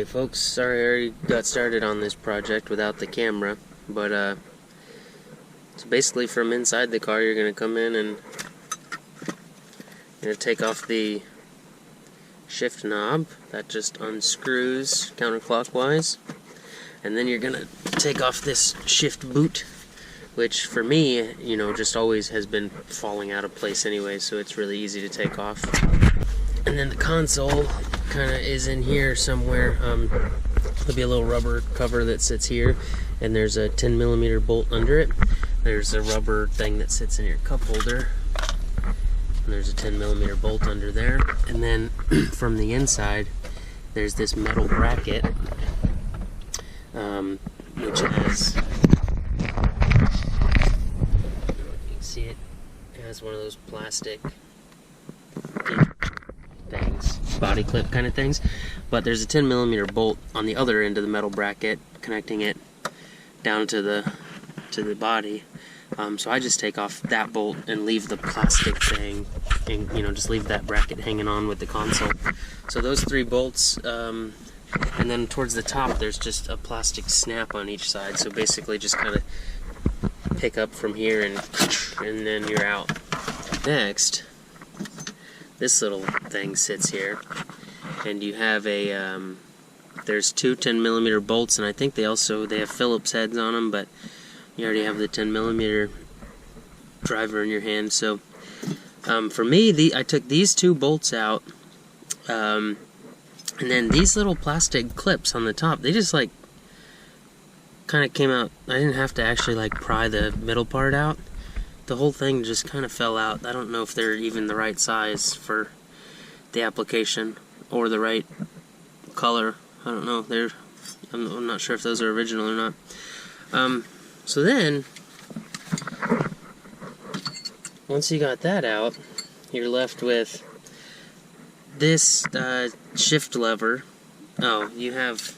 Alright folks, sorry I already got started on this project without the camera, but so basically from inside the car you're going to come in and you're going to take off the shift knob. That just unscrews counterclockwise, and then you're going to take off this shift boot, which for me, you know, just always has been falling out of place anyway, so it's really easy to take off. And then the console kind of is in here somewhere. There'll be a little rubber cover that sits here, and there's a 10mm bolt under it. There's a rubber thing that sits in your cup holder, and there's a 10mm bolt under there. And then from the inside, there's this metal bracket, which has, you can see it has one of those plastic things, body clip kind of things, but there's a 10mm bolt on the other end of the metal bracket connecting it down to the body. So I just take off that bolt and leave the plastic thing, and just leave that bracket hanging on with the console. So those three bolts, and then towards the top there's just a plastic snap on each side. So basically just kind of pick up from here and then you're out. Next, this little thing sits here, and you have a there's two 10mm bolts, and I think they have Phillips heads on them, but you already have the 10mm driver in your hand. So for me, I took these two bolts out, and then these little plastic clips on the top, they just like kind of came out. I didn't have to actually like pry the middle part out. The whole thing just kind of fell out. I don't know if they're even the right size for the application or the right color. I don't know. I'm not sure if those are original or not. So then, once you got that out, you're left with this shift lever. Oh, you have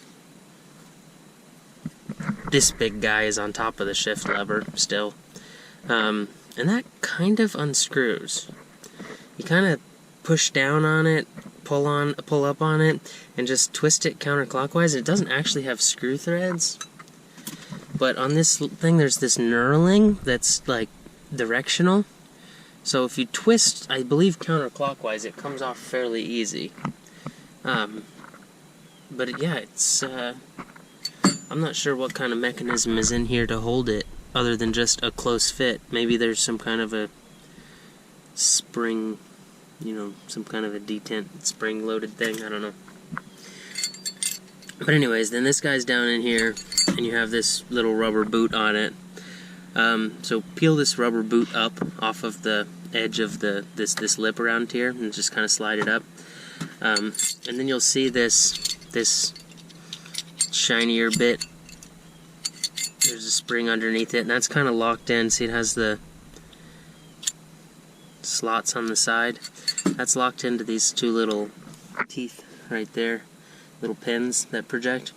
this big guy is on top of the shift lever still. And that kind of unscrews. You kind of push down on it, pull up on it, and just twist it counterclockwise. It doesn't actually have screw threads, but on this thing there's this knurling that's like directional. So if you twist, I believe counterclockwise, it comes off fairly easy. But yeah, it's I'm not sure what kind of mechanism is in here to hold it, other than just a close fit. Maybe there's some kind of a spring, some kind of a detent spring-loaded thing, I don't know. But anyways, then this guy's down in here, and you have this little rubber boot on it. So peel this rubber boot up off of the edge of this lip around here, and just kind of slide it up. And then you'll see this shinier bit. There's a spring underneath it, and that's kind of locked in. See, it has the slots on the side. That's locked into these two little teeth right there, little pins that project.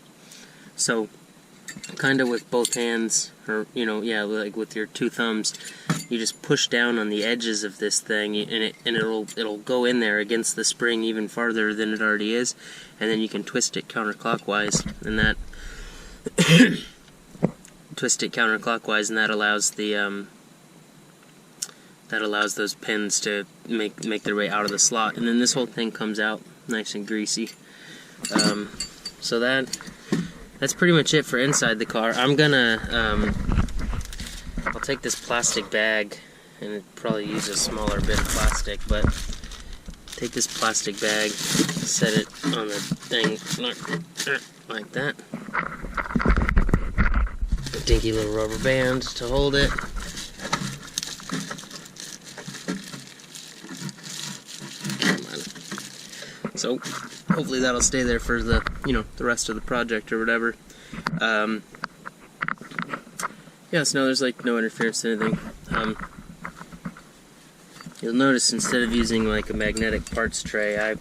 So, kind of with both hands, or like with your two thumbs, you just push down on the edges of this thing, and it'll go in there against the spring even farther than it already is, and then you can twist it counterclockwise, and that. Twist it counterclockwise, and that allows those pins to make their way out of the slot, and then this whole thing comes out nice and greasy. So that's pretty much it for inside the car. I'm gonna I'll take this plastic bag, and it probably use a smaller bit of plastic, but take this plastic bag, set it on the thing like that. A dinky little rubber band to hold it. So hopefully that'll stay there for the the rest of the project or whatever. Yeah, so there's like no interference or anything. You'll notice instead of using like a magnetic parts tray, I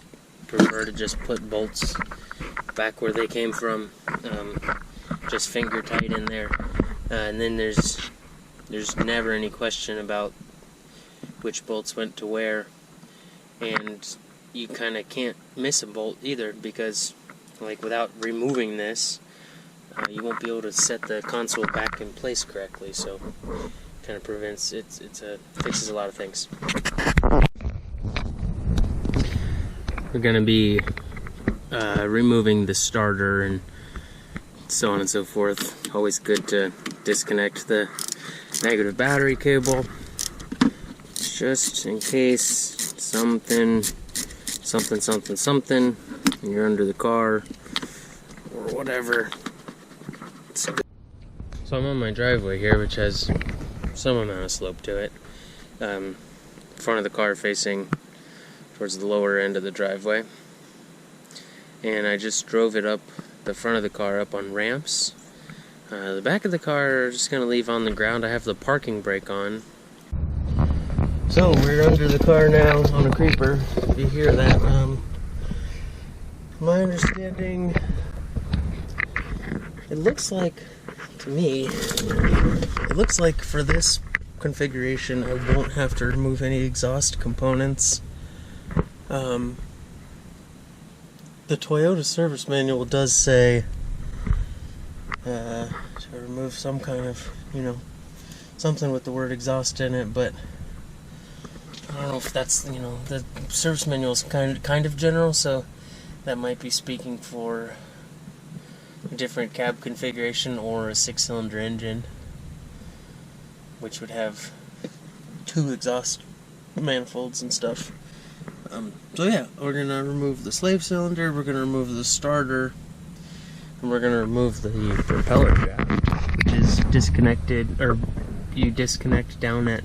prefer to just put bolts back where they came from. Just finger tight in there, and then there's never any question about which bolts went to where, and you kind of can't miss a bolt either, because like without removing this, you won't be able to set the console back in place correctly. So kind of prevents fixes a lot of things. We're gonna be removing the starter and so on and so forth. Always good to disconnect the negative battery cable, just in case something, and you're under the car or whatever. So I'm on my driveway here, which has some amount of slope to it. Front of the car facing towards the lower end of the driveway, and I just drove it up the front of the car up on ramps. The back of the car I'm just gonna leave on the ground. I have the parking brake on. So we're under the car now on a creeper. If you hear that, my understanding, it looks like, to me, it looks like for this configuration I won't have to remove any exhaust components. The Toyota service manual does say to remove some kind of, something with the word exhaust in it, but I don't know if that's, the service manual is kind of general, so that might be speaking for a different cab configuration or a 6-cylinder engine, which would have 2 exhaust manifolds and stuff. So yeah, we're going to remove the slave cylinder, we're going to remove the starter, and we're going to remove the propeller shaft, which is disconnected, or you disconnect down at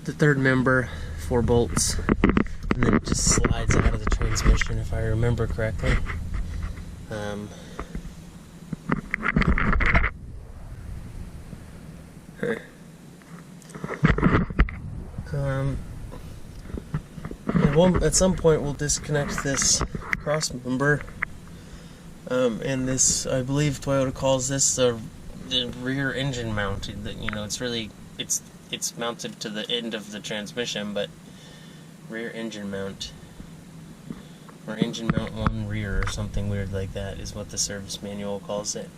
the third member, 4 bolts, and then it just slides out of the transmission, if I remember correctly. At some point we'll disconnect this cross member, and this, I believe Toyota calls this the rear engine mount. It's mounted to the end of the transmission, but rear engine mount, or engine mount 1 rear, or something weird like that is what the service manual calls it.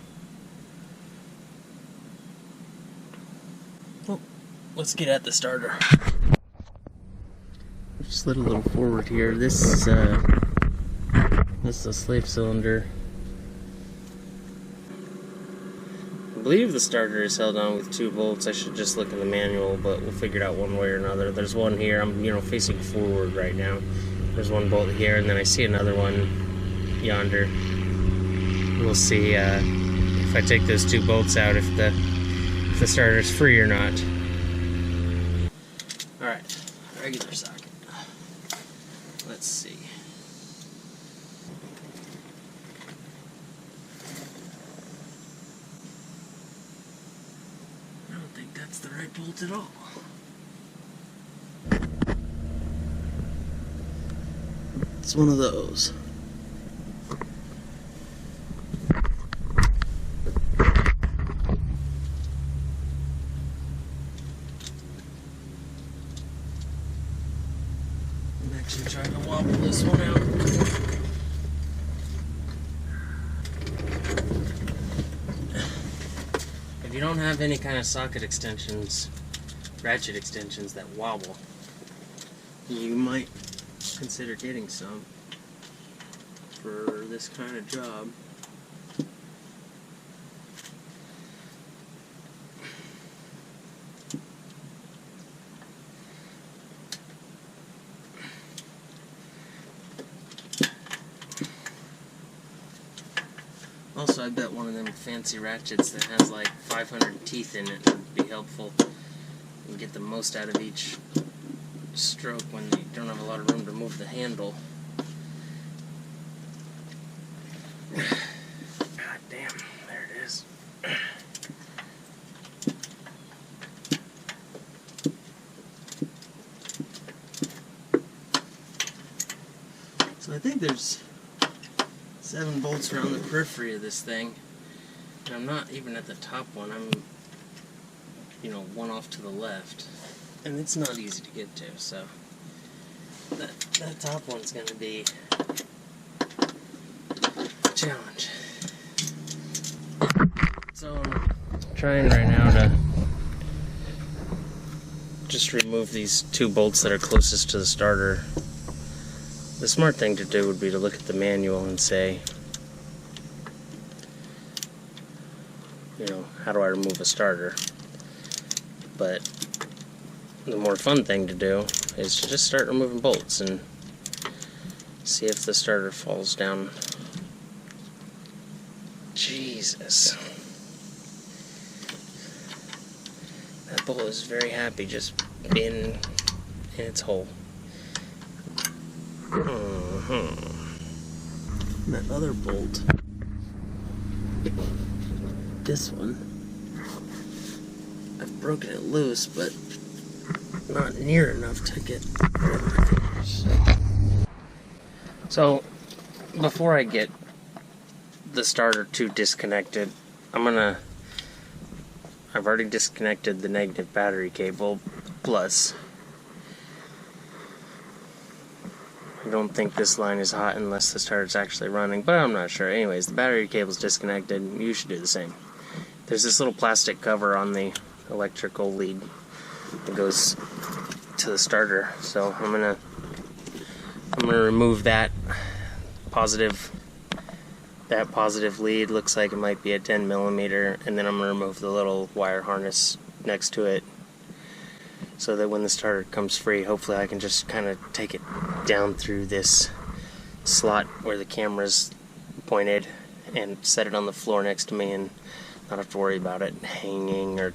Well, let's get at the starter. Slid a little forward here. This is a slave cylinder. I believe the starter is held on with 2 bolts. I should just look in the manual, but we'll figure it out one way or another. There's one here. I'm facing forward right now. There's 1 bolt here, and then I see another one yonder. We'll see if I take those 2 bolts out, if the starter's free or not. All right, regular socket. Let's see. I don't think that's the right bolt at all. It's one of those. I'm actually trying to wobble this one out. If you don't have any kind of socket extensions, ratchet extensions that wobble, you might consider getting some for this kind of job. Also, I bet one of them fancy ratchets that has like 500 teeth in it would be helpful. You get the most out of each stroke when you don't have a lot of room to move the handle. God damn, there it is. So I think there's 7 bolts around the periphery of this thing, and I'm not even at the top one. I'm, 1 off to the left, and it's not easy to get to. So that top one's going to be challenge. So I'm trying right now to just remove these 2 bolts that are closest to the starter. The smart thing to do would be to look at the manual and say, you know, how do I remove a starter? But the more fun thing to do is to just start removing bolts and see if the starter falls down. Jesus. That bolt is very happy just being in its hole. That other bolt, this one, I've broken it loose, but not near enough to get rid of my fingers. So, before I get the starter too disconnected, I've already disconnected the negative battery cable, plus I don't think this line is hot unless the starter's actually running, but I'm not sure. Anyways, the battery cable's disconnected. You should do the same. There's this little plastic cover on the electrical lead that goes to the starter. So I'm gonna remove that positive lead. Looks like it might be a 10 millimeter, and then I'm gonna remove the little wire harness next to it, so that when the starter comes free, hopefully I can just kind of take it down through this slot where the camera's pointed and set it on the floor next to me and not have to worry about it hanging or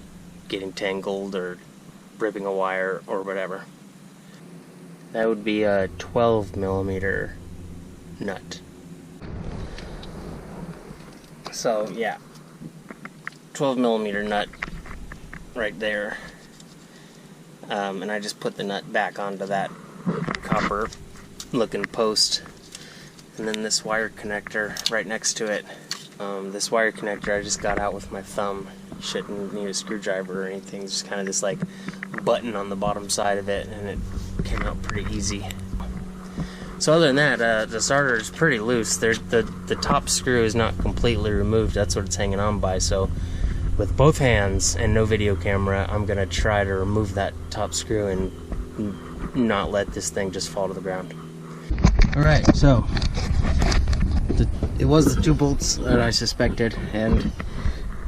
getting tangled or ripping a wire or whatever. That would be a 12 millimeter nut. So yeah, 12 millimeter nut right there. And I just put the nut back onto that copper looking post, and then this wire connector right next to it. This wire connector I just got out with my thumb. You shouldn't need a screwdriver or anything, just kind of this like button on the bottom side of it, and it came out pretty easy. So other than that, the starter is pretty loose. The top screw is not completely removed. That's what it's hanging on by. So with both hands and no video camera, I'm gonna try to remove that top screw and not let this thing just fall to the ground. Alright, so it was the 2 bolts that I suspected, and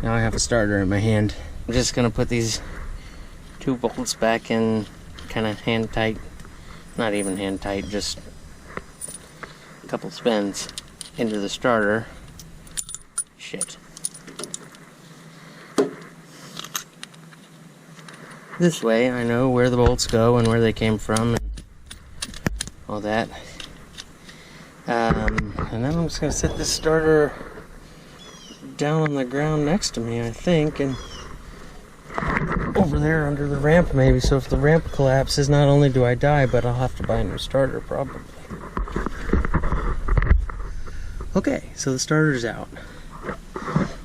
now I have a starter in my hand. I'm just gonna put these 2 bolts back in kind of hand tight, not even hand tight, just a couple spins into the starter. Shit. This way I know where the bolts go and where they came from and all that. And then I'm just going to set this starter down on the ground next to me, I think, and over there under the ramp maybe, so if the ramp collapses, not only do I die, but I'll have to buy a new starter probably. Okay, so the starter's out.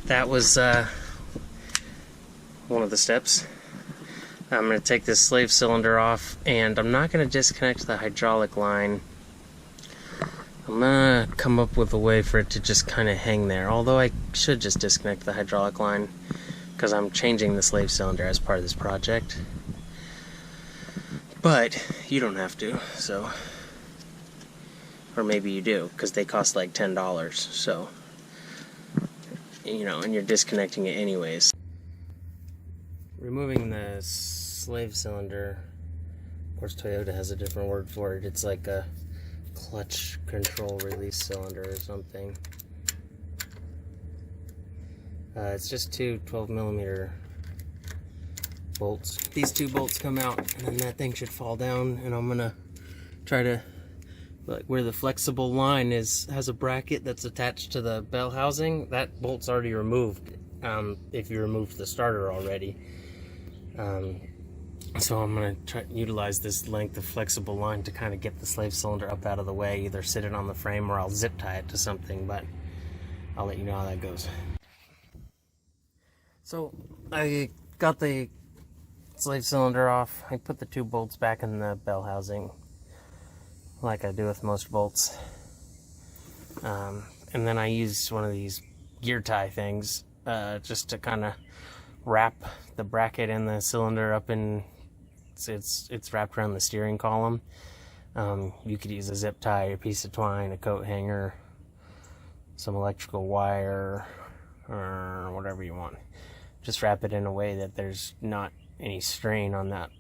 That was one of the steps. I'm going to take this slave cylinder off, and I'm not going to disconnect the hydraulic line. I'm going to come up with a way for it to just kind of hang there, although I should just disconnect the hydraulic line because I'm changing the slave cylinder as part of this project. But you don't have to, so, or maybe you do, because they cost like $10, so, you know, and you're disconnecting it anyways. Removing the slave cylinder, of course Toyota has a different word for it. It's like a clutch control release cylinder or something. It's just 2 12 millimeter bolts. These 2 bolts come out, and then that thing should fall down, and I'm gonna try to, like where the flexible line has a bracket that's attached to the bell housing, that bolt's already removed, if you removed the starter already. So I'm going to try to utilize this length of flexible line to kind of get the slave cylinder up out of the way, either sit it on the frame or I'll zip tie it to something, but I'll let you know how that goes. So I got the slave cylinder off. I put the 2 bolts back in the bell housing like I do with most bolts. and then I use one of these gear tie things just to kind of wrap the bracket and the cylinder up in. It's wrapped around the steering column. You could use a zip tie, a piece of twine, a coat hanger, some electrical wire, or whatever you want. Just wrap it in a way that there's not any strain on that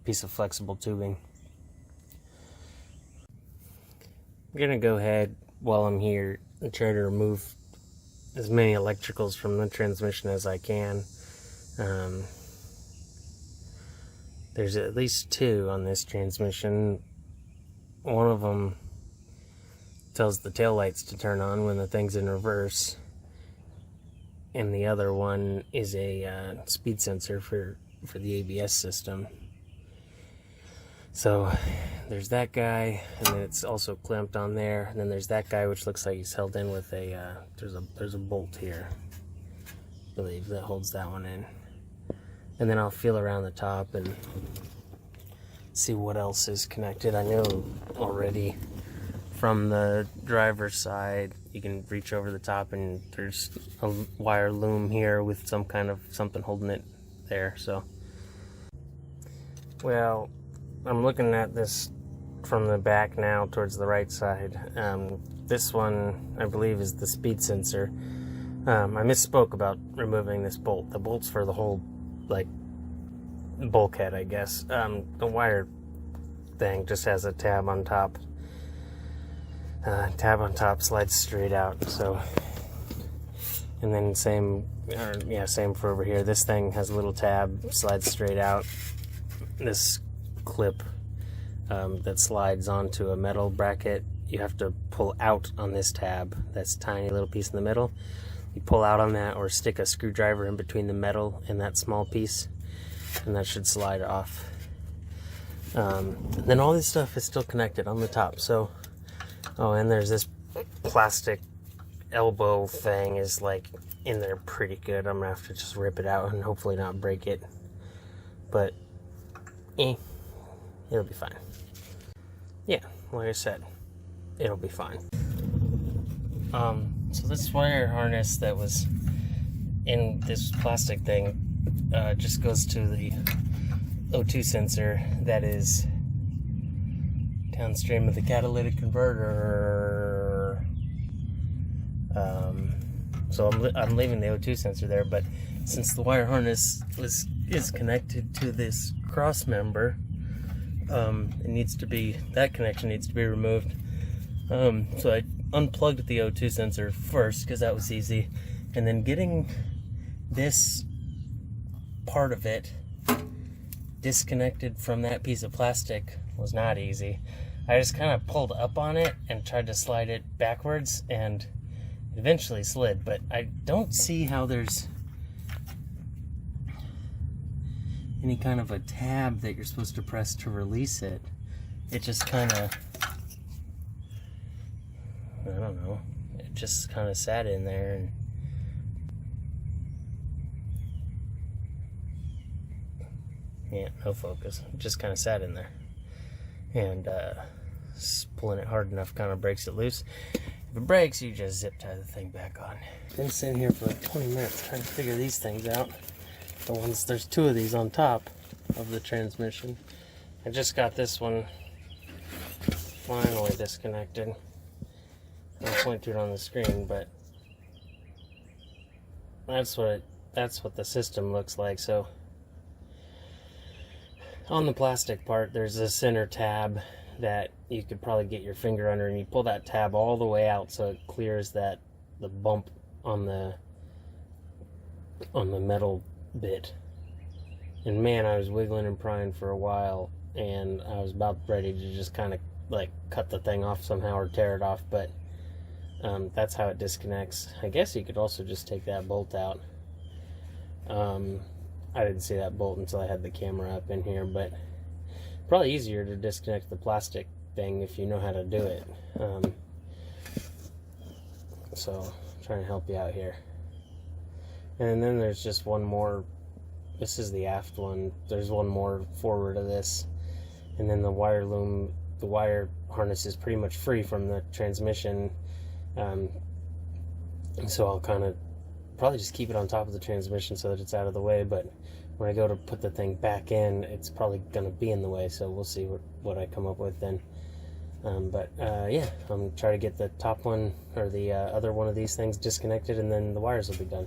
piece of flexible tubing. I'm gonna go ahead while I'm here and try to remove as many electricals from the transmission as I can. There's at least two on this transmission. One of them tells the taillights to turn on when the thing's in reverse, and the other one is a speed sensor for the ABS system. So there's that guy, and then it's also clamped on there. And then there's that guy, which looks like he's held in with a there's a bolt here, I believe, that holds that one in. And then I'll feel around the top and see what else is connected. I know already from the driver's side you can reach over the top and there's a wire loom here with some kind of something holding it there. So, well, I'm looking at this from the back now towards the right side. This one, I believe, is the speed sensor. I misspoke about removing this bolt. The bolt's for the whole, like, bulkhead, I guess. The wire thing just has a tab on top. Tab on top slides straight out. So, and then same for over here. This thing has a little tab, slides straight out. This clip that slides onto a metal bracket, you have to pull out on this tab. That's a tiny little piece in the middle. You pull out on that or stick a screwdriver in between the metal and that small piece, and that should slide off. Then all this stuff is still connected on the top. So, oh, and there's this plastic elbow thing is like in there pretty good. I'm gonna have to just rip it out and hopefully not break it, but it'll be fine. Yeah, like I said, it'll be fine. So this wire harness that was in this plastic thing just goes to the O2 sensor that is downstream of the catalytic converter. So I'm leaving the O2 sensor there, but since the wire harness is connected to this cross member, that connection needs to be removed. So I unplugged the O2 sensor first because that was easy, and then getting this part of it disconnected from that piece of plastic was not easy. I just kind of pulled up on it and tried to slide it backwards, and it eventually slid, but I don't see how there's any kind of a tab that you're supposed to press to release it. It just kind of, I don't know, it just kind of sat in there, and yeah, no focus. It just kind of sat in there, and pulling it hard enough kind of breaks it loose. If it breaks, you just zip tie the thing back on. Been sitting here for like 20 minutes trying to figure these things out. There's two of these on top of the transmission. I just got this one finally disconnected. I'll point to it on the screen, but that's what the system looks like. So on the plastic part, there's a center tab that you could probably get your finger under, and you pull that tab all the way out so it clears the bump on the metal bit. And man, I was wiggling and prying for a while, and I was about ready to just kind of like cut the thing off somehow or tear it off, but that's how it disconnects. I guess you could also just take that bolt out. I didn't see that bolt until I had the camera up in here, but probably easier to disconnect the plastic thing if you know how to do it. So I'm trying to help you out here. And then there's just one more. This is the aft one. There's one more forward of this, and then the wire harness is pretty much free from the transmission, So I'll kind of probably just keep it on top of the transmission so that it's out of the way, but when I go to put the thing back in, it's probably going to be in the way, so we'll see what I come up with then. Yeah, I'm going to try to get the top one, or the other one of these things disconnected, and then the wires will be done.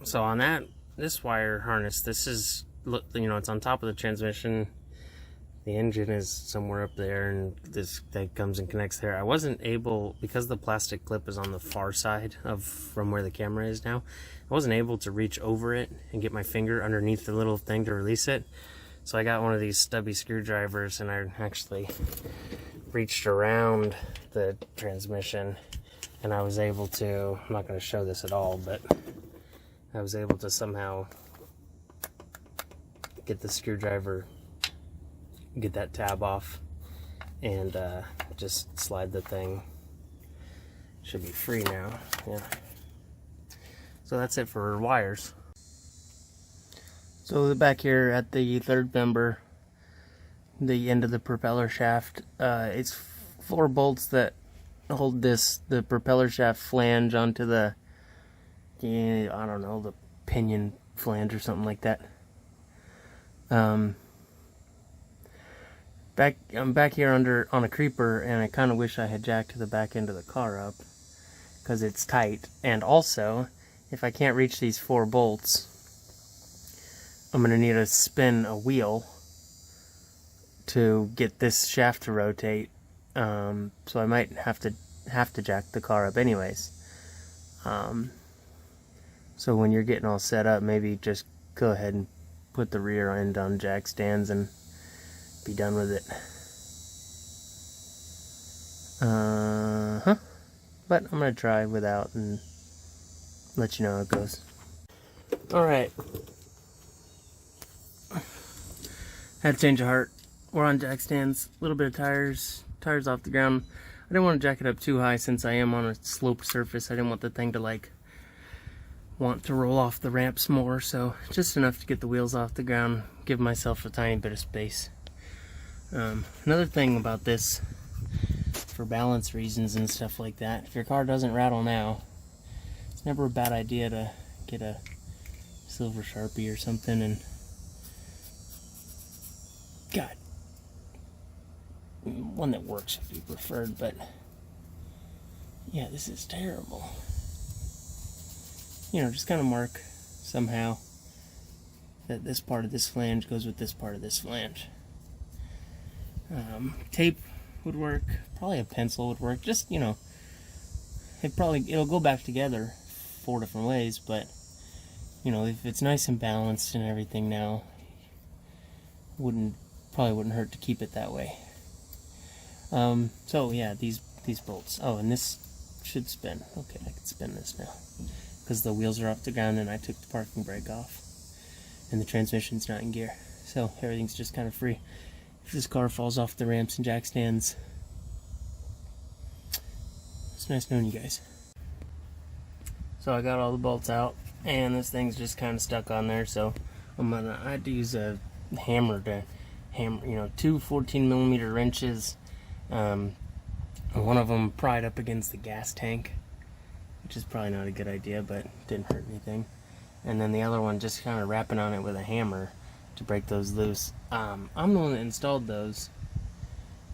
So on this wire harness, this is, it's on top of the transmission. The engine is somewhere up there, and this thing comes and connects there. I wasn't able, because the plastic clip is on the far side from where the camera is now, I wasn't able to reach over it and get my finger underneath the little thing to release it. So I got one of these stubby screwdrivers, and I actually reached around the transmission, and I was able to, I'm not going to show this at all, but I was able to somehow get the screwdriver, get that tab off, and just slide the thing. Should be free now. Yeah. So that's it for wires. So back here at the third member, the end of the propeller shaft, it's 4 bolts that hold the propeller shaft flange onto the, I don't know, the pinion flange or something like that. I'm back here on a creeper, and I kind of wish I had jacked the back end of the car up, because it's tight. And also, if I can't reach these 4 bolts, I'm going to need to spin a wheel to get this shaft to rotate. So I might have to jack the car up anyways. So when you're getting all set up, maybe just go ahead and put the rear end on jack stands and be done with it. But I'm gonna try without and let you know how it goes. Alright. Had to change of heart. We're on jack stands, a little bit of tires off the ground. I didn't want to jack it up too high since I am on a sloped surface. I didn't want the thing to want to roll off the ramps more, so just enough to get the wheels off the ground, give myself a tiny bit of space. Another thing about this, for balance reasons and stuff like that, if your car doesn't rattle now, it's never a bad idea to get a silver Sharpie or something and one that works if you preferred, but yeah, this is terrible. Just kind of mark somehow that this part of this flange goes with this part of this flange. Tape would work, probably a pencil would work, just, it'll go back together 4 different ways, but, if it's nice and balanced and everything now, probably wouldn't hurt to keep it that way. So yeah, these bolts. Oh, and this should spin. Okay, I can spin this now, because the wheels are off the ground and I took the parking brake off, and the transmission's not in gear, so everything's just kind of free. If this car falls off the ramps and jack stands, it's nice knowing you guys. So I got all the bolts out, and this thing's just kind of stuck on there, so I had to use a hammer to hammer, 2 14mm wrenches. One of them pried up against the gas tank, which is probably not a good idea, but didn't hurt anything. And then the other one just kind of wrapping on it with a hammer to break those loose. I'm the one that installed those.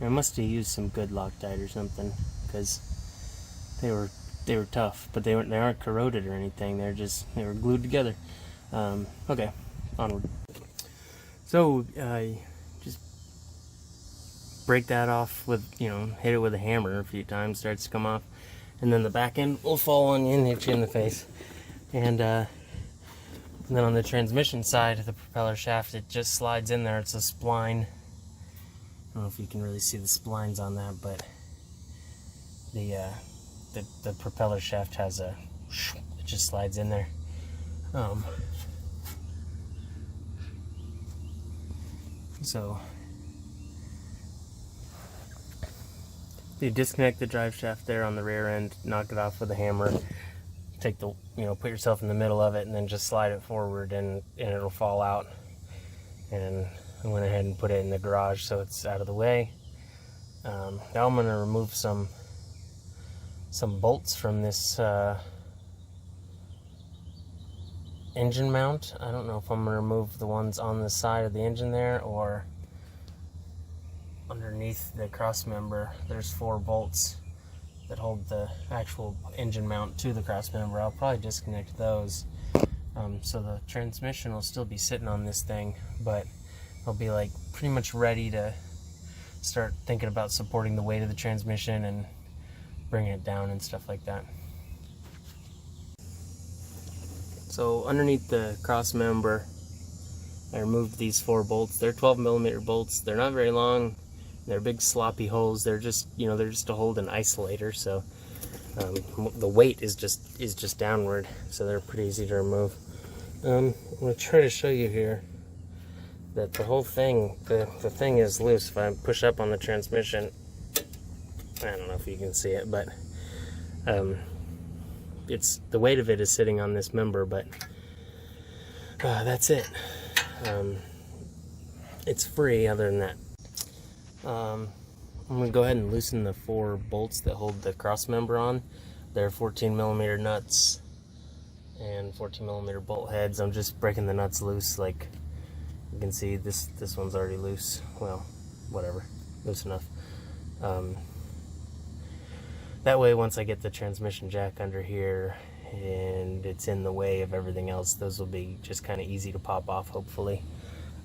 I must have used some good Loctite or something, because they were tough, but they aren't corroded or anything. They were glued together. Okay, onward. So just break that off with, hit it with a hammer a few times, starts to come off, and then the back end will fall on you and hit you in the face. And then on the transmission side of the propeller shaft, it just slides in there. It's a spline. I don't know if you can really see the splines on that, but the propeller shaft has it just slides in there. So you disconnect the drive shaft there on the rear end, knock it off with a hammer, take the, put yourself in the middle of it, and then just slide it forward, and it'll fall out. And I went ahead and put it in the garage so it's out of the way. Now I'm going to remove some bolts from this engine mount. I don't know if I'm going to remove the ones on the side of the engine there or underneath the cross member. There's 4 bolts that hold the actual engine mount to the cross member. I'll probably disconnect those, so the transmission will still be sitting on this thing, but I'll be like pretty much ready to start thinking about supporting the weight of the transmission and bringing it down and stuff like that. So underneath the cross member, I removed these 4 bolts. They're 12mm bolts. They're not very long. They're big sloppy holes. They're just, they're just to hold an isolator. So the weight is just downward. So they're pretty easy to remove. I'm going to try to show you here that the whole thing, the thing is loose. If I push up on the transmission, I don't know if you can see it, but it's the weight of it is sitting on this member, but that's it. It's free other than that. I'm going to go ahead and loosen the 4 bolts that hold the cross member on. They're 14mm nuts and 14mm bolt heads. I'm just breaking the nuts loose. Like you can see, this one's already loose. Well, whatever, loose enough. That way, once I get the transmission jack under here and it's in the way of everything else, those will be just kind of easy to pop off, hopefully.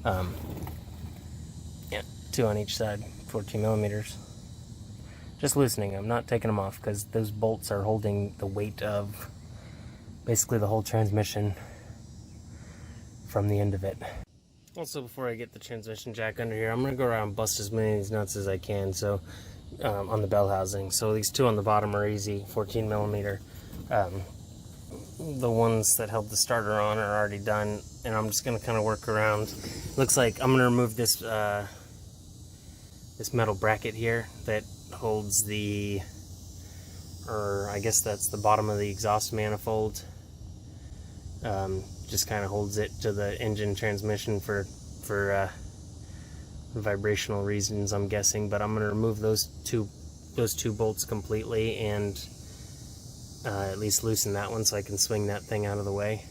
Yeah, 2 on each side, 14mm. Just loosening them, not taking them off, because those bolts are holding the weight of basically the whole transmission from the end of it. Also, before I get the transmission jack under here, I'm going to go around and bust as many of these nuts as I can. So on the bell housing. So these 2 on the bottom are easy, 14mm. The ones that held the starter on are already done, and I'm just going to kind of work around. Looks like I'm going to remove this this metal bracket here that holds the, or I guess that's the bottom of the exhaust manifold. Just kind of holds it to the engine transmission for vibrational reasons, I'm guessing. But I'm going to remove those two bolts completely and at least loosen that one so I can swing that thing out of the way.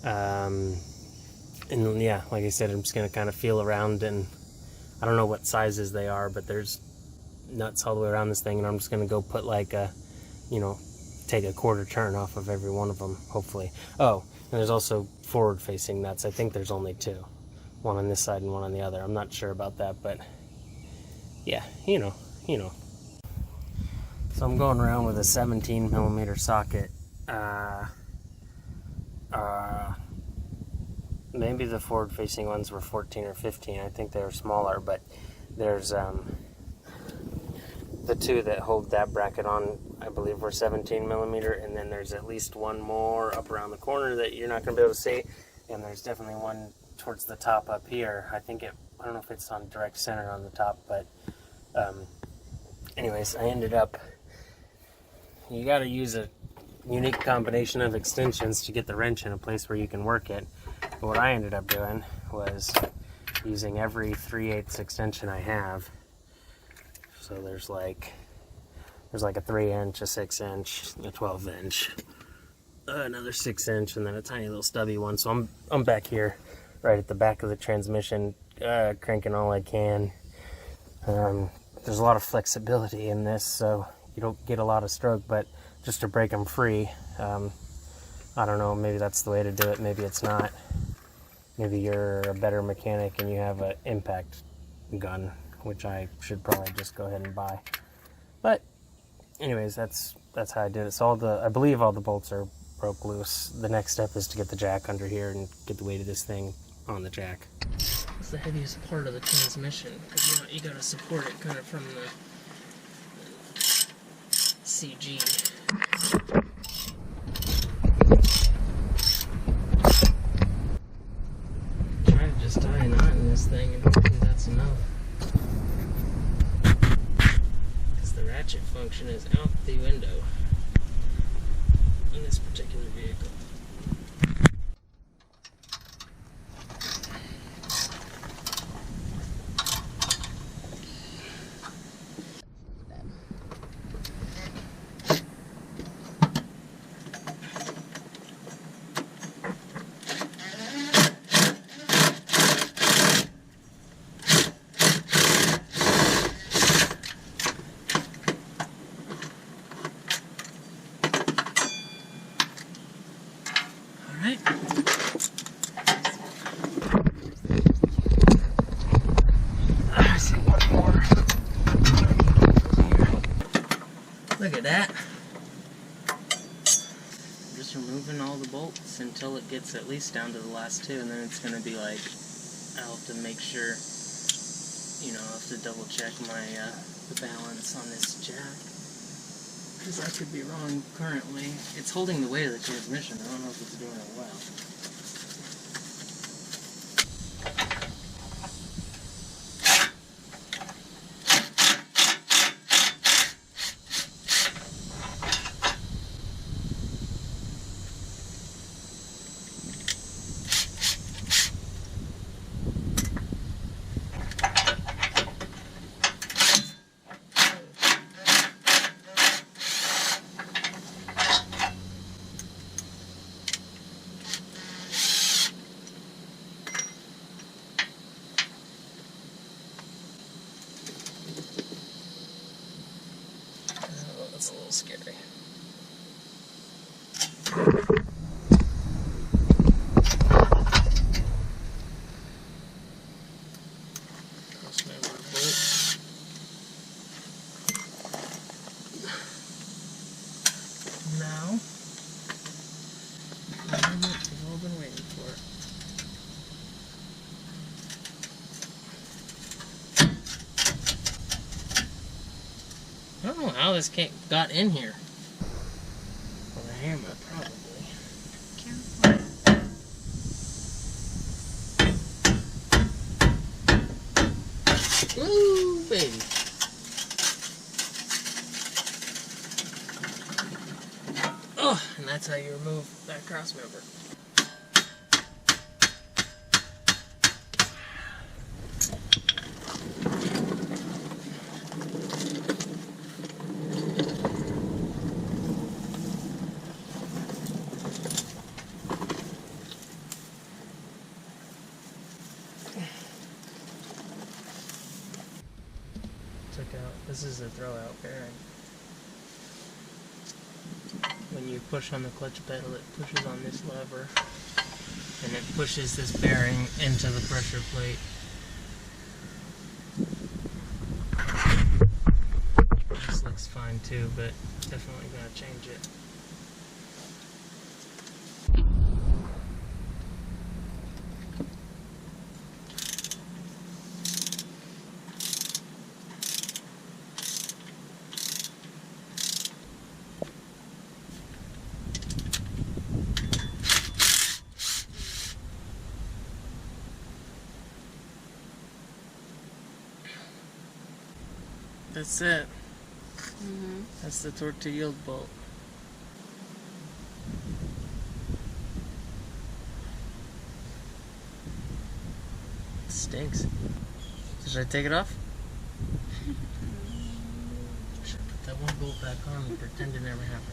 And yeah, like I said, I'm just going to kind of feel around, and I don't know what sizes they are, but there's nuts all the way around this thing, and I'm just going to go put like a, take a quarter turn off of every one of them, hopefully. Oh, and there's also forward facing nuts. I think there's only 2. One on this side and one on the other. I'm not sure about that, but yeah, you know. So I'm going around with a 17mm socket. Maybe the forward facing ones were 14 or 15. I think they were smaller, but there's the 2 that hold that bracket on, I believe, were 17mm, and then there's at least one more up around the corner that you're not going to be able to see, and there's definitely one towards the top up here. I don't know if it's on direct center on the top, but anyways, I ended up, you got to use a unique combination of extensions to get the wrench in a place where you can work it. But what I ended up doing was using every 3/8 extension I have. So there's like a 3-inch, a 6-inch, a 12-inch, another 6-inch, and then a tiny little stubby one. So I'm back here, right at the back of the transmission, cranking all I can. There's a lot of flexibility in this, so you don't get a lot of stroke, but just to break them free, I don't know, maybe that's the way to do it, maybe it's not. Maybe you're a better mechanic and you have an impact gun, which I should probably just go ahead and buy. But anyways, that's how I did it. So I believe all the bolts are broke loose. The next step is to get the jack under here and get the weight of this thing on the jack. It's the heaviest part of the transmission, because you got to support it kind of from the CG. Try to just tie a knot in this thing, and hopefully that's enough. Because the ratchet function is out the window in this particular vehicle. Alright. I see one more. Look at that. I'm just removing all the bolts until it gets at least down to the last two, and then it's going to be like, I'll have to make sure, you know, I'll have to double check my the balance on this jack, because I could be wrong currently. It's holding the weight of the transmission. I don't know if it's doing it well. That's a little scary. Crossmember bolt. Now, we've all been waiting for it. I don't know how this got in here. With a hammer, probably. Careful. Woo, baby. Oh, and that's how you remove that cross member. This is a throw-out bearing. When you push on the clutch pedal, it pushes on this lever, and it pushes this bearing into the pressure plate. This looks fine too, but definitely gonna change it. That's it. That's the torque to yield bolt. It stinks. Should I take it off? Should I put that one bolt back on and pretend it never happened?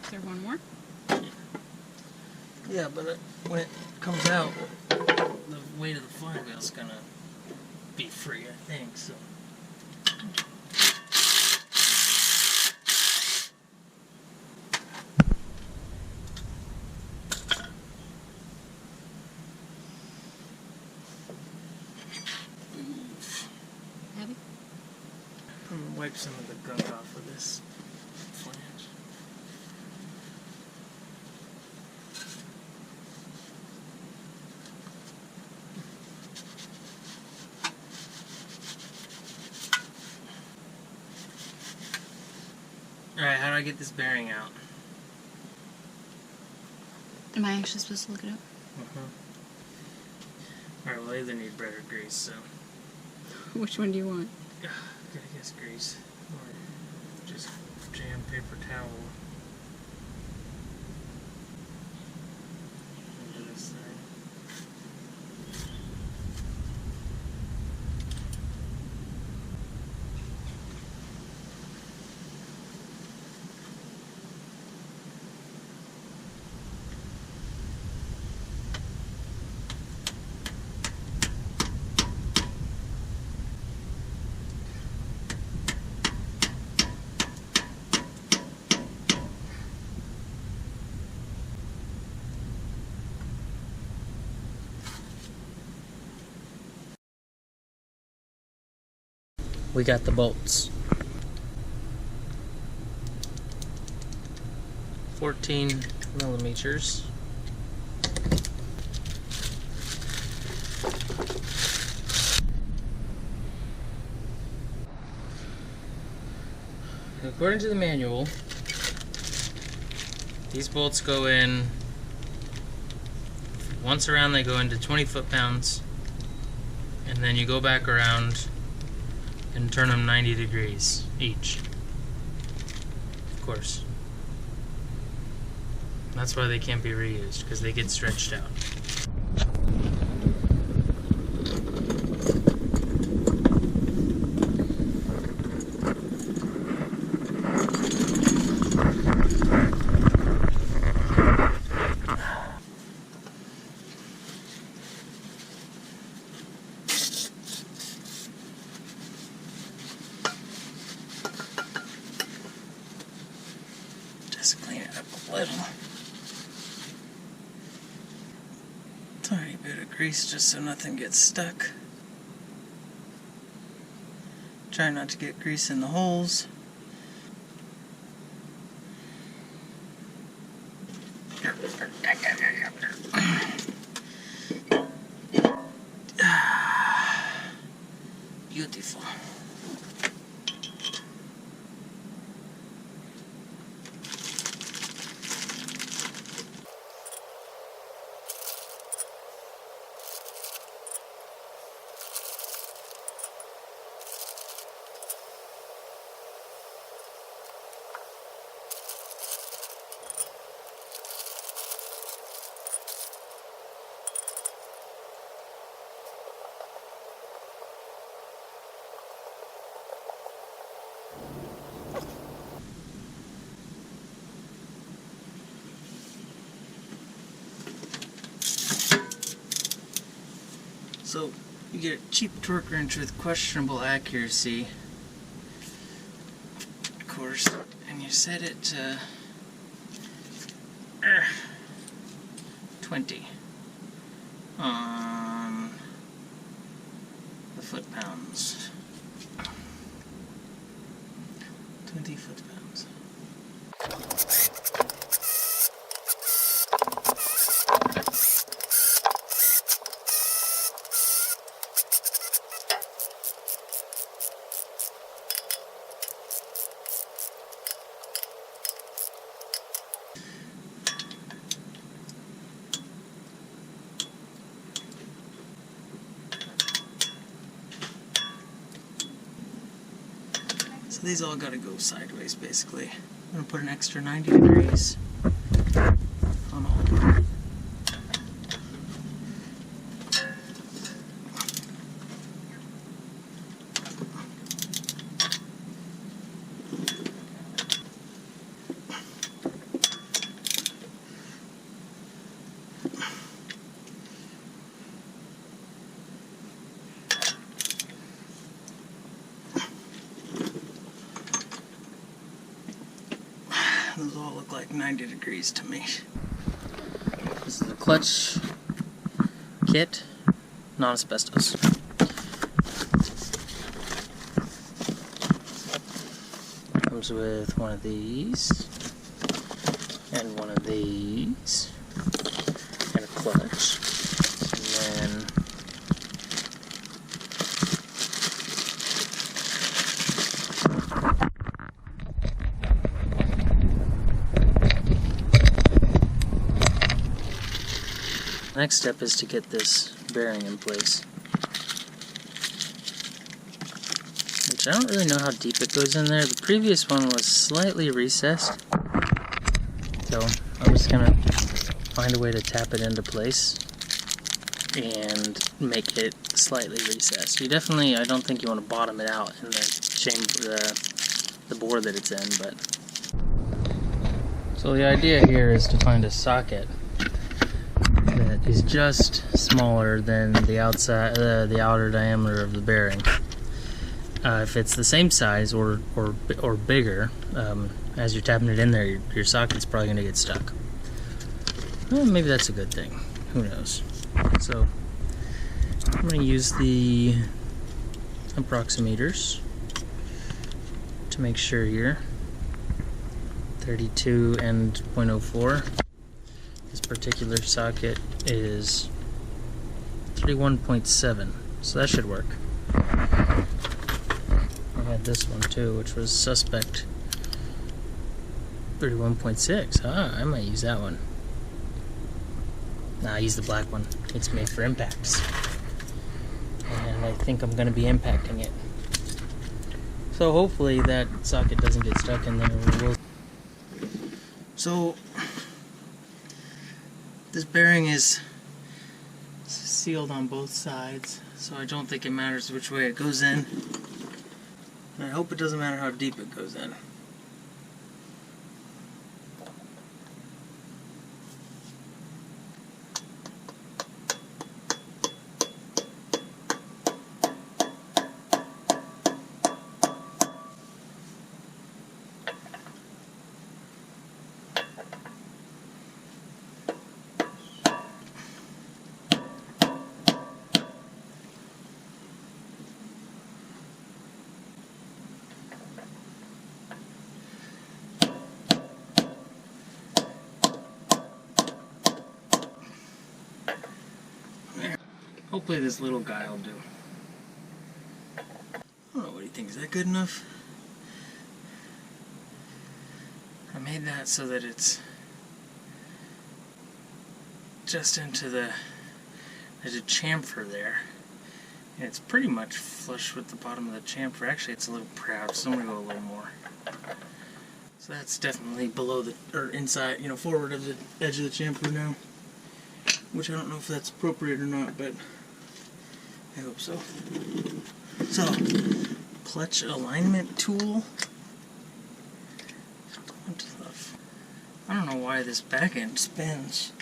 Is there one more? Yeah, but when it comes out, the weight of the flywheel's gonna be free, I think, so. Heavy? I'm gonna wipe some of the gunk off of this flange. Alright, how do I get this bearing out? Am I actually supposed to look it up? Alright, well, I either need bread or grease, so. Which one do you want? I guess grease. Or just jam paper towel. we got the bolts. 14 millimeters. According to the manual, these bolts go in, once around they go into 20 foot-pounds, and then you go back around and turn them 90 degrees each. Of course. That's why they can't be reused, because they get stretched out. Just clean it up a little. Tiny bit of grease just so nothing gets stuck. Try not to get grease in the holes. Beautiful. So, you get a cheap torque wrench with questionable accuracy, of course, and you set it to 20 on the foot-pounds. 20 foot-pounds. So these all gotta go sideways, basically. I'm gonna put an extra 90 degrees on all of them. Those all look like 90 degrees to me. This is the clutch kit, non-asbestos. Comes with one of these, and one of these, and a clutch, and then next step is to get this bearing in place, which I don't really know how deep it goes in there. The previous one was slightly recessed, so I'm just gonna find a way to tap it into place and make it slightly recessed. You definitely, I don't think you want to bottom it out in the chamber, the bore that it's in, but so the idea here is to find a socket that is just smaller than the outside, the outer diameter of the bearing. If it's the same size or bigger, as you're tapping it in there, your socket's probably going to get stuck. Well, maybe that's a good thing. Who knows? So I'm going to use the approximators to make sure here. 32 and 0.04. This particular socket is 31.7, so that should work. I had this one too, which was suspect 31.6. Ah, I might use that one. Nah, I use the black one. It's made for impacts. And I think I'm going to be impacting it. So hopefully that socket doesn't get stuck in there. So this bearing is sealed on both sides, so I don't think it matters which way it goes in. And I hope it doesn't matter how deep it goes in. Hopefully this little guy will do. I don't know what he thinks. Is that good enough? I made that so that it's just into there's a chamfer there. And it's pretty much flush with the bottom of the chamfer. Actually, it's a little proud, so I'm going to go a little more. So that's definitely below the, or inside, forward of the edge of the chamfer now. Which I don't know if that's appropriate or not, but I hope so. So, clutch alignment tool. I don't know why this back end spins.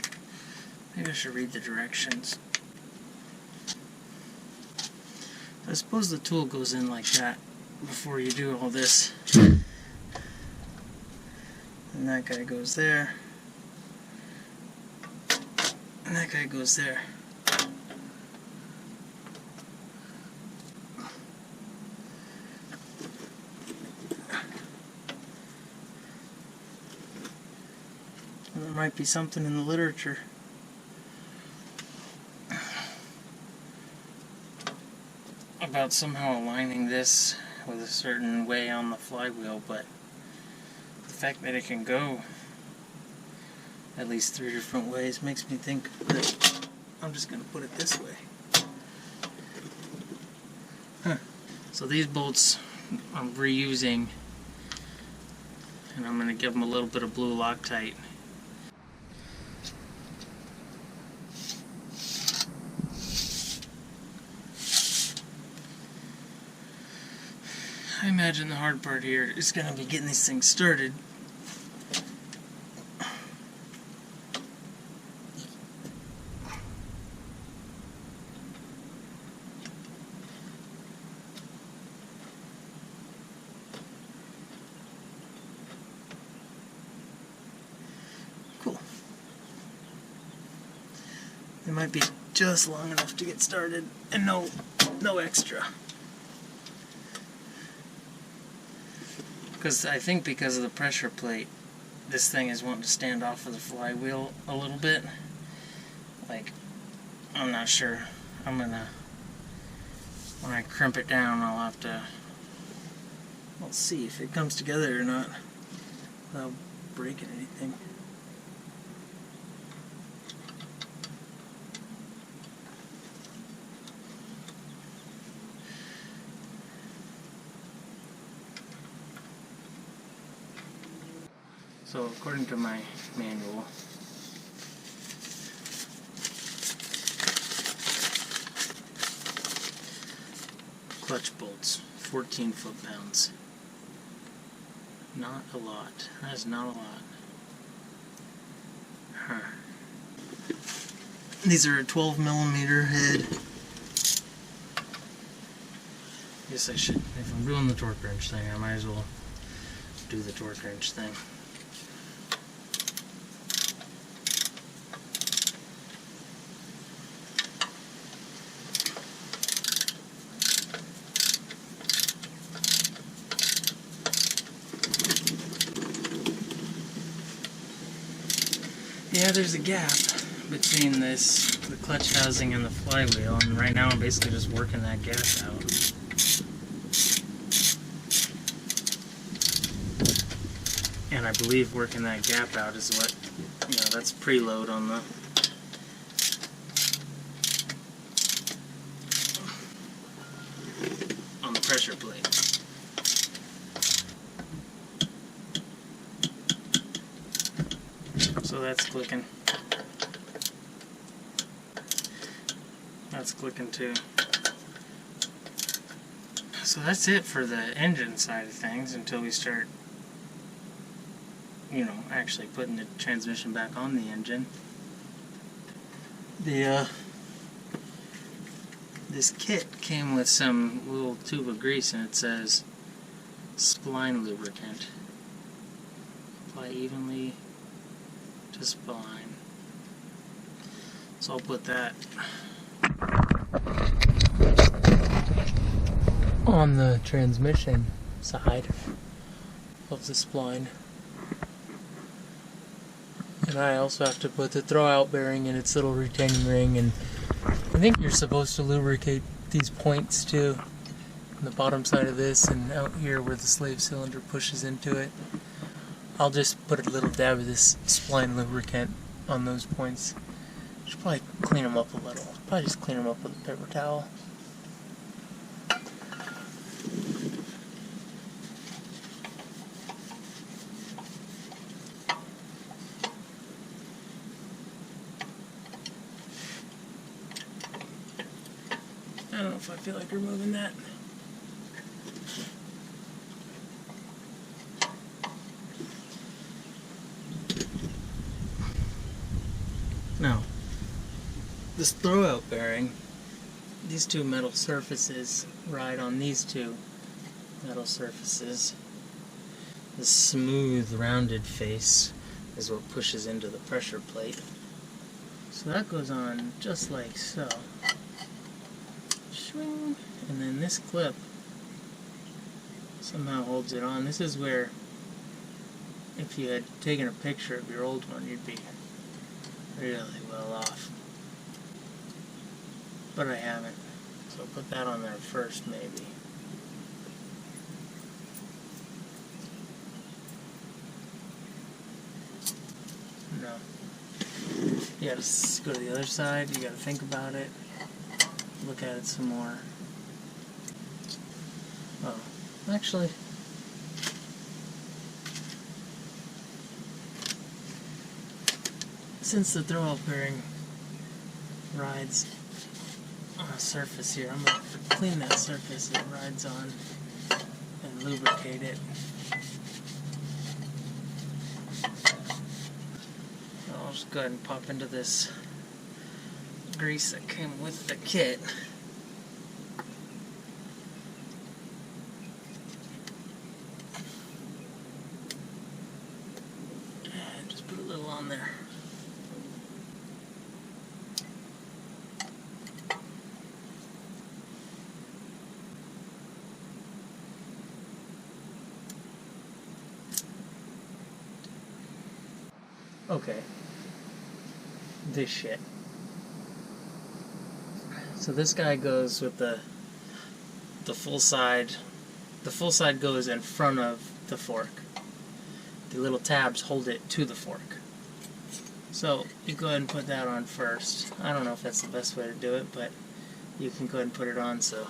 Maybe I should read the directions. I suppose the tool goes in like that before you do all this. And that guy goes there. And that guy goes there. And there might be something in the literature about somehow aligning this with a certain way on the flywheel, but the fact that it can go at least 3 different ways makes me think that I'm just going to put it this way. So these bolts I'm reusing, and I'm going to give them a little bit of blue Loctite. I imagine the hard part here is going to be getting these things started. Cool. It might be just long enough to get started and no extra. Because I think because of the pressure plate, this thing is wanting to stand off of the flywheel a little bit. Like, I'm not sure. I'm gonna, when I crimp it down, I'll have to, we'll see if it comes together or not without breaking anything. So according to my manual, clutch bolts, 14 foot-pounds. Not a lot. That is not a lot. Huh. These are a 12mm head. Guess I should, if I'm doing the torque wrench thing, I might as well do the torque wrench thing. Yeah, there's a gap between this, the clutch housing and the flywheel, and right now I'm basically just working that gap out. And I believe working that gap out is what, that's preload on the pressure plate. So that's clicking. That's clicking too. So that's it for the engine side of things until we start, actually putting the transmission back on the engine. This kit came with some little tube of grease, and it says spline lubricant. Apply evenly to spline. So I'll put that on the transmission side of the spline. And I also have to put the throwout bearing in its little retaining ring, and I think you're supposed to lubricate these points too, on the bottom side of this and out here where the slave cylinder pushes into it. I'll just put a little dab of this spline lubricant on those points. Should probably clean them up a little. Probably just clean them up with a paper towel. I don't know if I feel like removing that. Now, this throwout bearing, these two metal surfaces ride on these two metal surfaces. The smooth, rounded face is what pushes into the pressure plate. So that goes on just like so. Swing. And then this clip somehow holds it on. This is where, if you had taken a picture of your old one, you'd be really well off. But I haven't. So I'll put that on there first, maybe. No. You gotta go to the other side, you gotta think about it. Look at it some more. Oh, actually, since the throwout bearing rides on a surface here, I'm going to clean that surface it rides on and lubricate it. I'll just go ahead and pop into this grease that came with the kit. And just put a little on there. Okay. This shit. So this guy goes with the full side. The full side goes in front of the fork. The little tabs hold it to the fork. So you go ahead and put that on first. I don't know if that's the best way to do it, but you can go ahead and put it on. So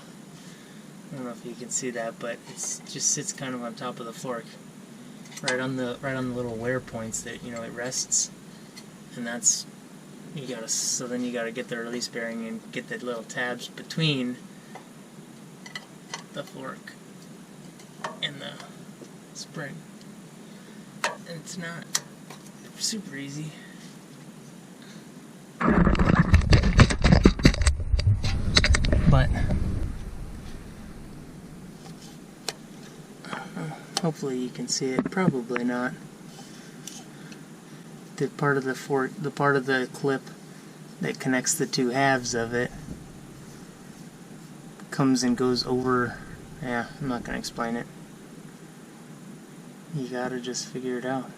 I don't know if you can see that, but it just sits kind of on top of the fork, right on the little wear points that it rests, and that's. So then you gotta get the release bearing and get the little tabs between the fork and the spring. And it's not super easy. But hopefully you can see it. Probably not. The part of the fork, the part of the clip that connects the two halves of it comes and goes over. Yeah, I'm not going to explain it. You gotta just figure it out.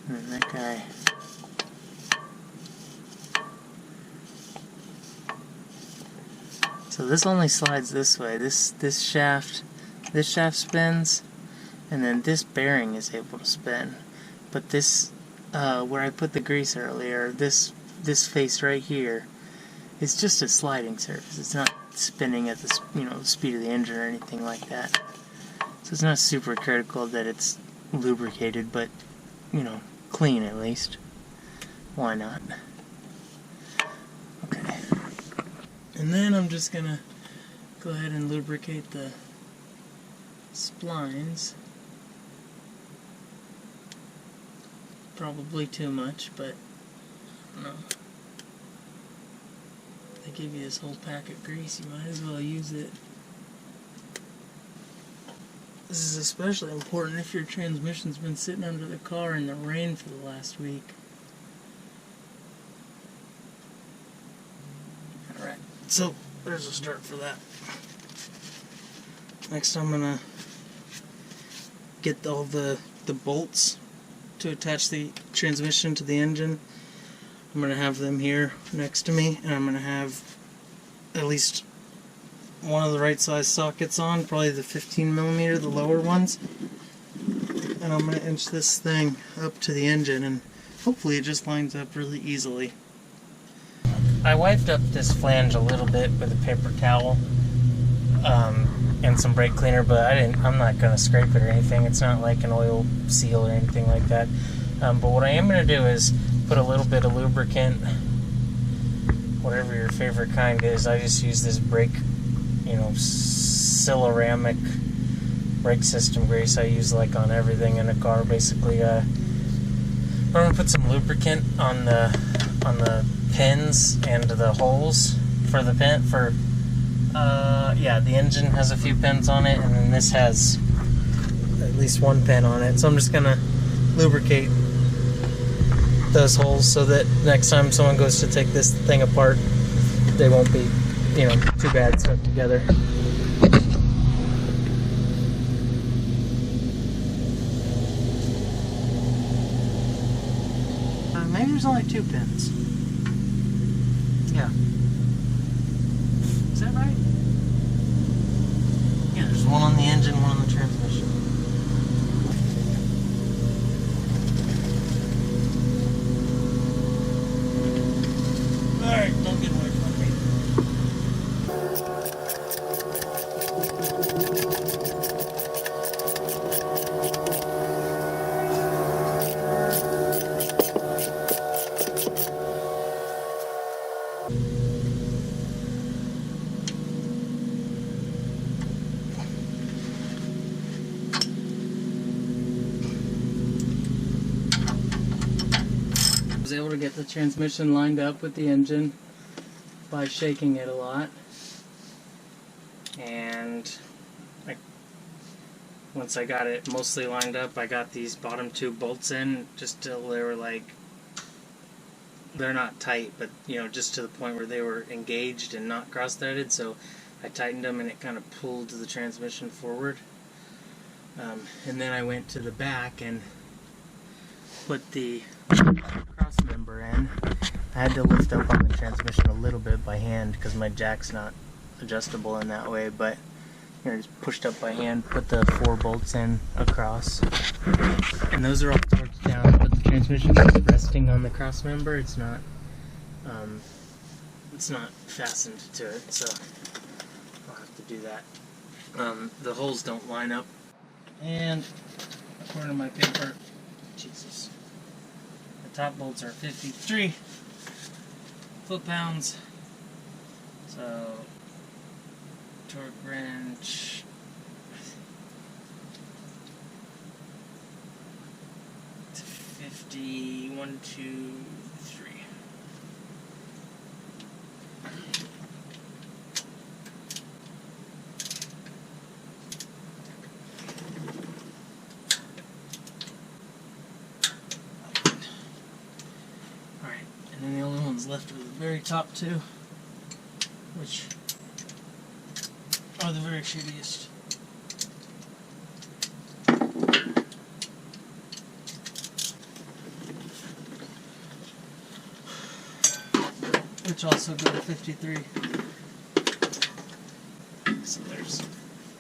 And that guy. So this only slides this way. This shaft spins, and then this bearing is able to spin. But this, where I put the grease earlier, this face right here is just a sliding surface. It's not spinning at the the speed of the engine or anything like that. So it's not super critical that it's lubricated, but clean at least. Why not? Okay. And then I'm just gonna go ahead and lubricate the splines. Probably too much, but I don't know. They give you this whole pack of grease, you might as well use it. This is especially important if your transmission's been sitting under the car in the rain for the last week. Alright, so there's a start for that. Next I'm gonna get all the bolts to attach the transmission to the engine. I'm gonna have them here next to me, and I'm gonna have at least one of the right size sockets on, probably the 15mm, the lower ones. And I'm gonna inch this thing up to the engine, and hopefully it just lines up really easily. I wiped up this flange a little bit with a paper towel and some brake cleaner, but I'm not gonna scrape it or anything. It's not like an oil seal or anything like that. But what I am gonna do is put a little bit of lubricant, whatever your favorite kind is. I just use this brake, ceramic brake system grease I use like on everything in a car. Basically, I'm gonna put some lubricant on the pins and the holes for the pin. The engine has a few pins on it, and then this has at least one pin on it. So I'm just gonna lubricate those holes so that next time someone goes to take this thing apart, they won't be, too bad stuck together. Maybe there's only 2 pins. Yeah. Is that right? Yeah, there's one on the engine, one on the transmission. Alright, don't get away from me. I was able to get the transmission lined up with the engine by shaking it a lot, and once I got it mostly lined up, I got these bottom 2 bolts in just till they were they're not tight, but just to the point where they were engaged and not cross-threaded. So I tightened them, and it kind of pulled the transmission forward. And then I went to the back and put the cross member in. I had to lift up on the transmission a little bit by hand because my jack's not adjustable in that way, but just pushed up by hand, put the 4 bolts in across, and those are all torqued down, but the transmission is resting on the cross member. It's not fastened to it, so I'll have to do that. The holes don't line up, and according to my paper, Jesus, the top bolts are 53 foot-pounds, so torque wrench, to 50, 1, 2, 3. Alright, and then the only ones left are the very top 2, which are the very shittiest. which also go to 53. So there's one there.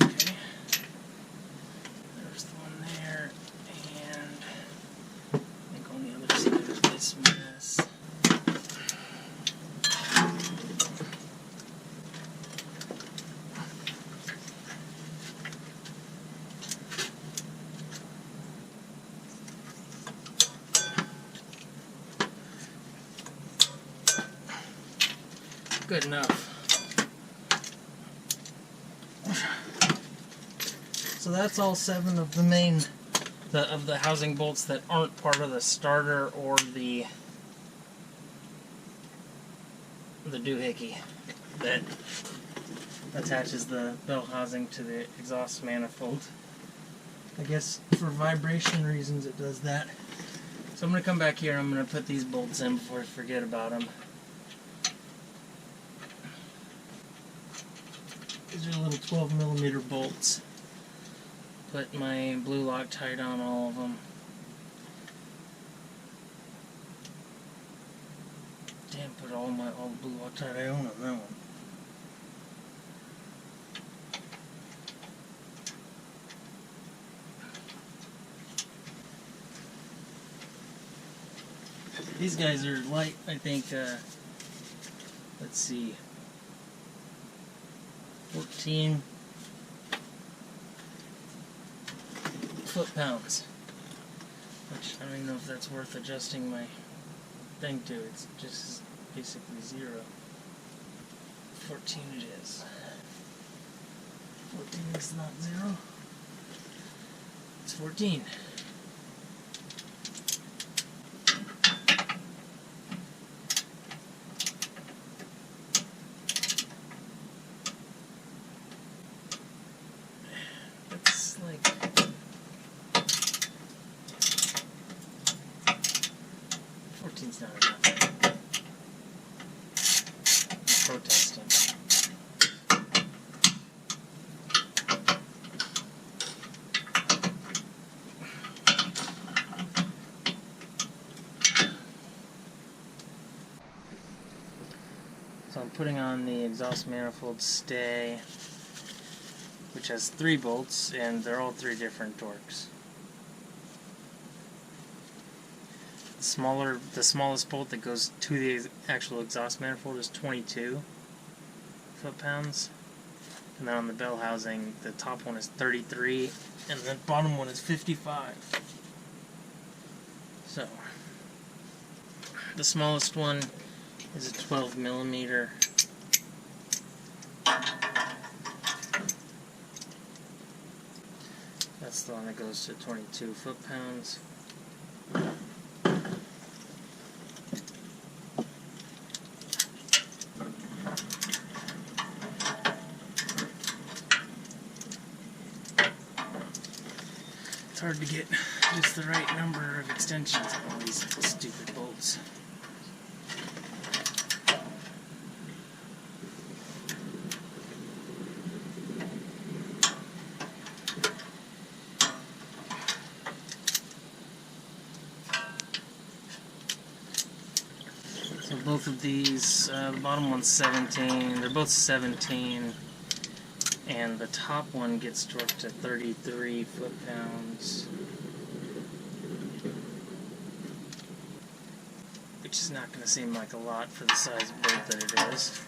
Okay. There's the one there, and I think on the other side of this mess. Good enough. So that's all 7 of the main of the housing bolts that aren't part of the starter or the doohickey that attaches the bell housing to the exhaust manifold. I guess for vibration reasons it does that. So I'm going to come back here and I'm going to put these bolts in before I forget about them. These are little 12mm bolts. Put my blue Loctite on all of them. Damn, put all the blue Loctite I own on that one. These guys are light, I think, let's see, 14 foot-pounds, which I don't even know if that's worth adjusting my thing to. It's just basically 0. 14 it is. 14 is not 0. It's 14. That's like 14's not enough. I'm protesting. So I'm putting on the exhaust manifold stay, which has 3 bolts, and they're all 3 different torques. The smallest bolt that goes to the actual exhaust manifold is 22 foot-pounds, and then on the bell housing, the top one is 33, and the bottom one is 55. So, the smallest one is a 12mm. That's the one that goes to 22 foot-pounds. It's hard to get just the right number of extensions on all these stupid bolts. So both of these, the bottom one's 17, they're both 17, and the top one gets torqued to 33 foot-pounds, which is not going to seem like a lot for the size of bolt that it is.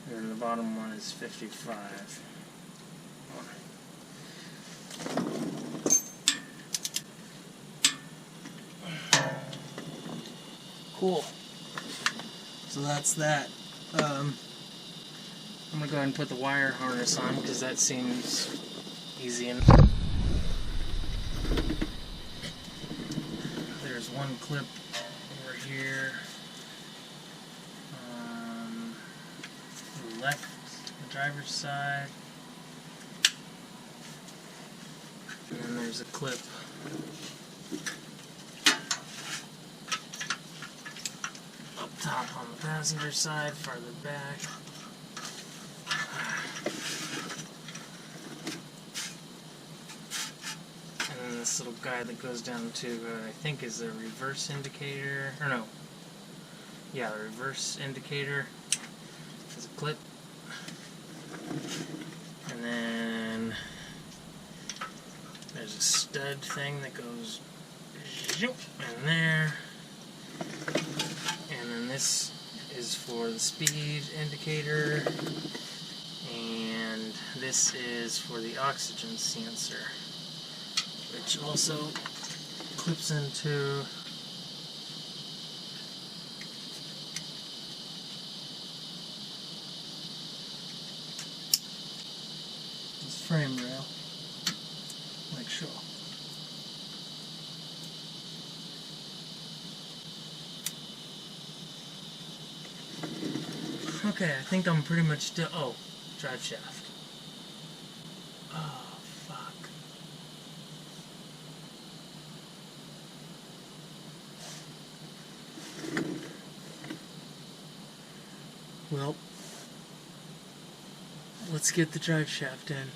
And then the bottom one is 55. Cool. So that's that. I'm going to go ahead and put the wire harness on because that seems easy enough. There's one one clip over here on the left, the driver's side. And then there's a clip up top on the passenger side, farther back. And then this little guy that goes down to, I think is the reverse indicator, or no, yeah, the reverse indicator. There's a clip. And then there's a stud thing that goes in there. And then this is for the speed indicator. And this is for the oxygen sensor, which also clips into this frame rail, like so. Okay, I think I'm pretty much done. Oh, drive shaft. Oh, fuck. Well, let's get the drive shaft in.